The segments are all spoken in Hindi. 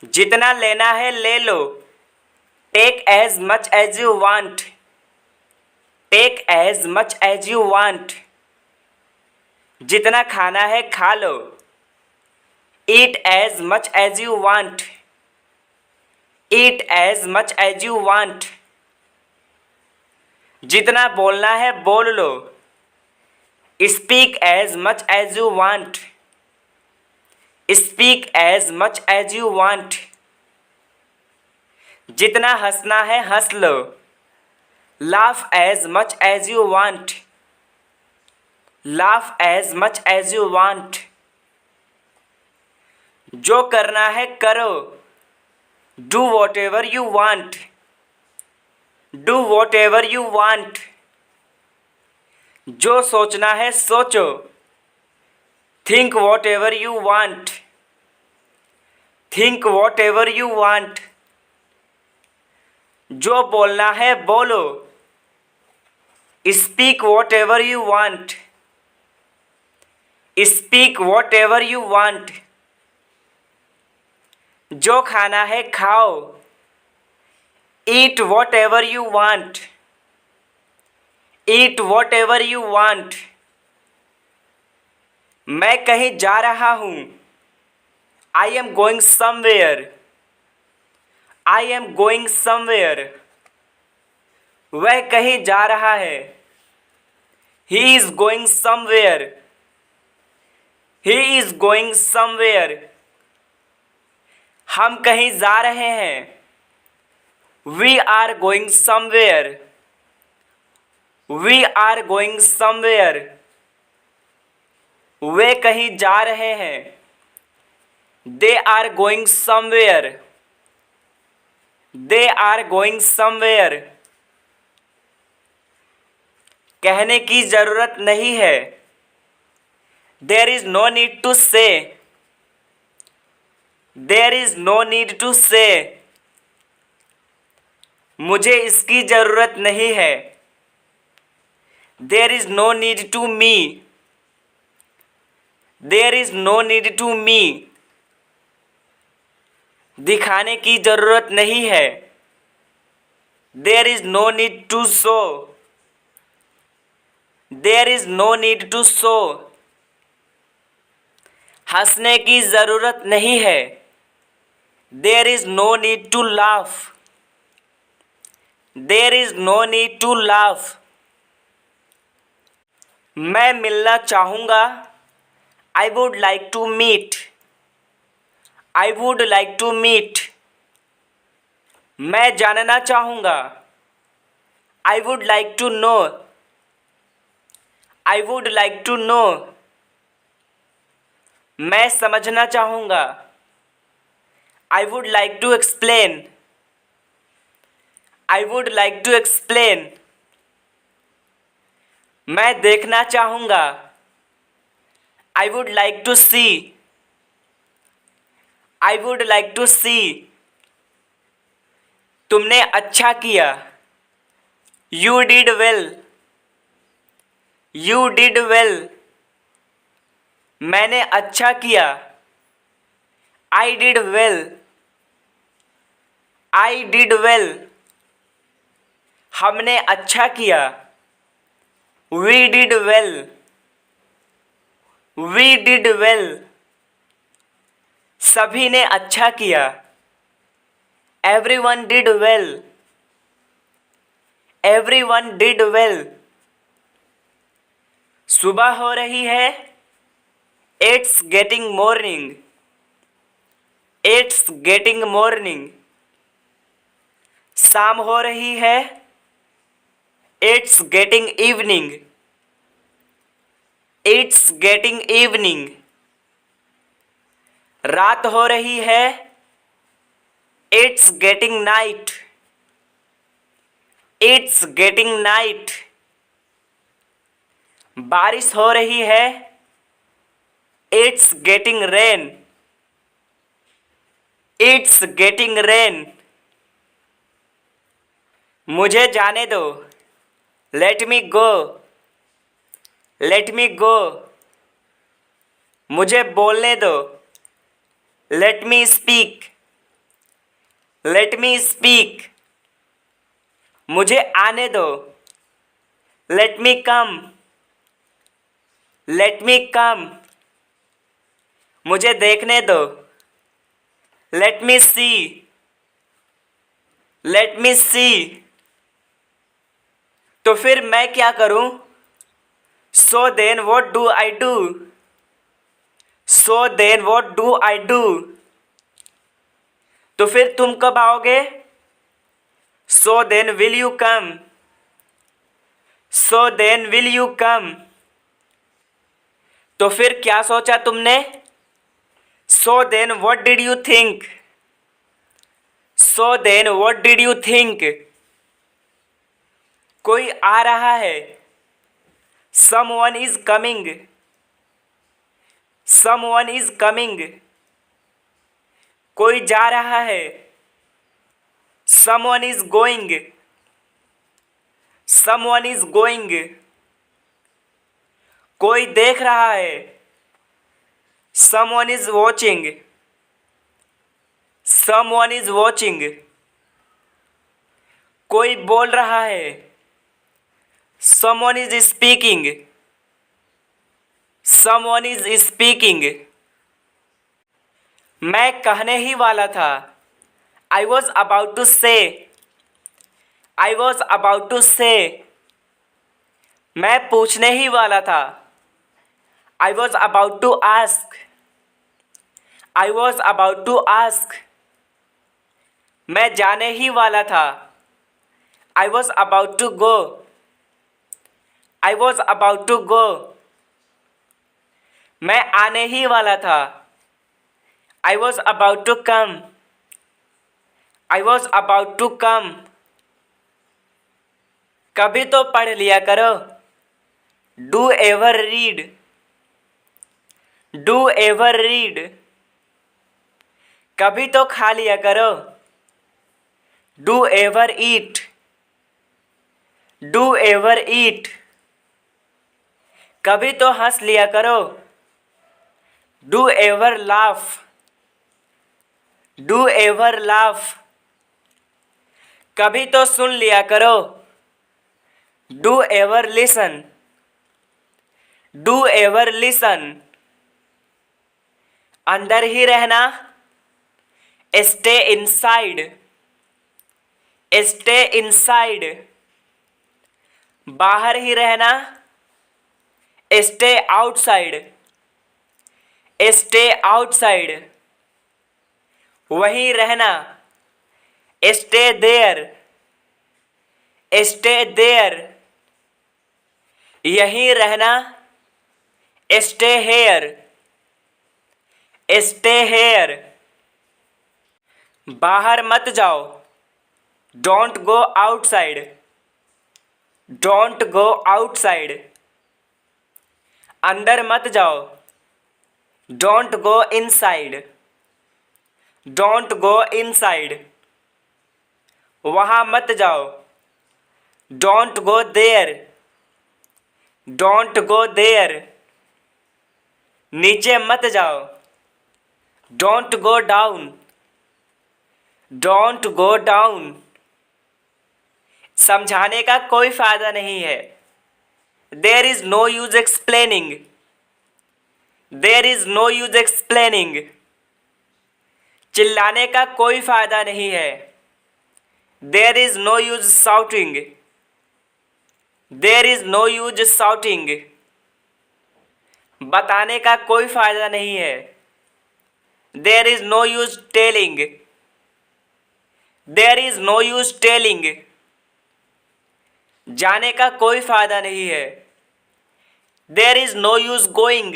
जितना लेना है ले लो। Take as much as you want. Take as much as you want. जितना खाना है खा लो। Eat as much as you want. Eat as much as you want. जितना बोलना है बोल लो। Speak as much as you want. Speak as much as you want. जितना हंसना है हंस लो। Laugh as much as you want. Laugh as much as you want. जो करना है करो। Do what ever you want. Do what ever you want. जो सोचना है सोचो। Think what ever you want. Think what ever you want. जो बोलना है बोलो। Speak what ever you want. Speak what ever you want. जो खाना है खाओ। Eat what ever you want. Eat what ever you want. मैं कहीं जा रहा हूँ। I am going somewhere. I am going somewhere. वह कहीं जा रहा है। He is going somewhere. He is going somewhere. हम कहीं जा रहे हैं। We are going somewhere. We are going somewhere. वे कहीं जा रहे हैं। They are going somewhere. They are going somewhere. कहने की जरूरत नहीं है। There is no need to say. There is no need to say. मुझे इसकी जरूरत नहीं है। There is no need to me. There is no need to मी। दिखाने की जरूरत नहीं है। There is no need to show. There is no need to show. हंसने की जरूरत नहीं है। There is no need to laugh. There is no need to laugh. मैं मिलना चाहूँगा। I would like to meet. I would like to meet. मैं जानना चाहूँगा। I would like to know. I would like to know. मैं समझना चाहूँगा। I would like to explain. I would like to explain. मैं देखना चाहूँगा। I would like to see. I would like to see. तुमने अच्छा किया। You did well. You did well. मैंने अच्छा किया। I did well. I did well. हमने अच्छा किया। We did well. We did well. सभी ने अच्छा किया। Everyone did well. Everyone did well. सुबह हो रही है। It's getting morning. It's getting morning. शाम हो रही है। It's getting evening. It's getting evening. रात हो रही है। It's getting night. It's getting night. बारिश हो रही है। It's getting rain. It's getting rain. मुझे जाने दो। लेट मी गो। लेट मी गो। मुझे बोलने दो। Let me speak. Let me speak, मुझे आने दो। लेट मी कम, लेट मी कम, मुझे देखने दो। लेट मी सी, लेट मी सी, तो फिर मैं क्या करूं? So then what do I do, so then what do I do, तो फिर तुम कब आओगे? So then will you come, so then will you come, तो फिर क्या सोचा तुमने? So then what did you think, so then what did you think, कोई आ रहा है। Someone is coming, someone is coming, कोई जा रहा है। Someone is going, someone is going, कोई देख रहा है। Someone is watching, someone is watching, कोई बोल रहा है। Someone is speaking, someone is speaking, मैं कहने ही वाला था। I was about to say, I was about to say, मैं पूछने ही वाला था। I was about to ask, I was about to ask, मैं जाने ही वाला था। I was about to go, I was about to go, मैं आने ही वाला था। I was about to come, I was about to come, कभी तो पढ़ लिया करो। Do ever read, do ever read, कभी तो खा लिया करो। Do ever eat, do ever eat, कभी तो हंस लिया करो। Do ever laugh, do ever laugh, कभी तो सुन लिया करो। Do ever listen, do ever listen, अंदर ही रहना। Stay inside, stay inside, बाहर ही रहना। Stay outside, stay outside, वहीं रहना। Stay there, stay there, यहीं रहना। Stay here, stay here, बाहर मत जाओ। Don't go outside, don't go outside, अंदर मत जाओ। Don't go inside, don't go inside, वहाँ मत जाओ। Don't go there, don't go there, नीचे मत जाओ। Don't go down, don't go down, समझाने का कोई फायदा नहीं है। There is no use explaining, there is no use explaining, चिल्लाने का कोई फायदा नहीं है। There is no use shouting, there is no use shouting, बताने का कोई फायदा नहीं है। There is no use telling, there is no use telling, जाने का कोई फायदा नहीं है। There is no use going,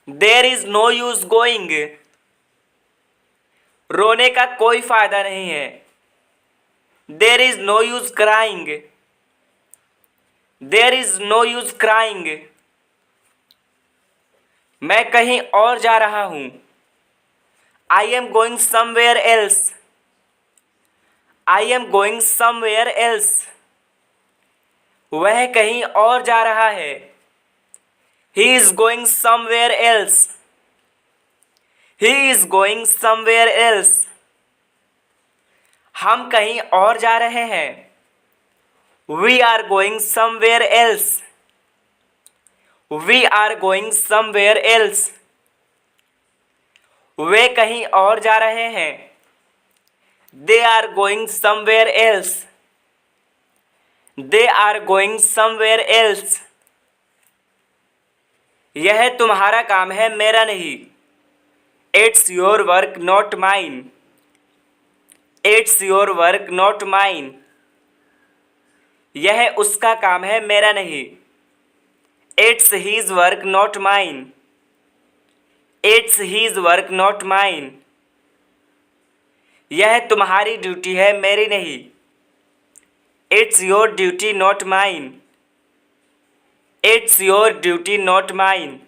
there is no use going, रोने का कोई फायदा नहीं है। There is no use crying, there is no use crying, मैं कहीं और जा रहा हूँ। I am going somewhere else, I am going somewhere else, वह कहीं और जा रहा है। He is going somewhere else, he is going somewhere else, हम कहीं और जा रहे हैं। We are going somewhere else. We are going somewhere else. वे कहीं और जा रहे हैं। They are going somewhere else. They are going somewhere else. यह तुम्हारा काम है, मेरा नहीं। It's your work not mine. It's your work not mine. यह उसका काम है, मेरा नहीं। It's his work not mine. It's his work not mine. यह तुम्हारी ड्यूटी है, मेरी नहीं। It's your duty not mine. It's your duty not mine.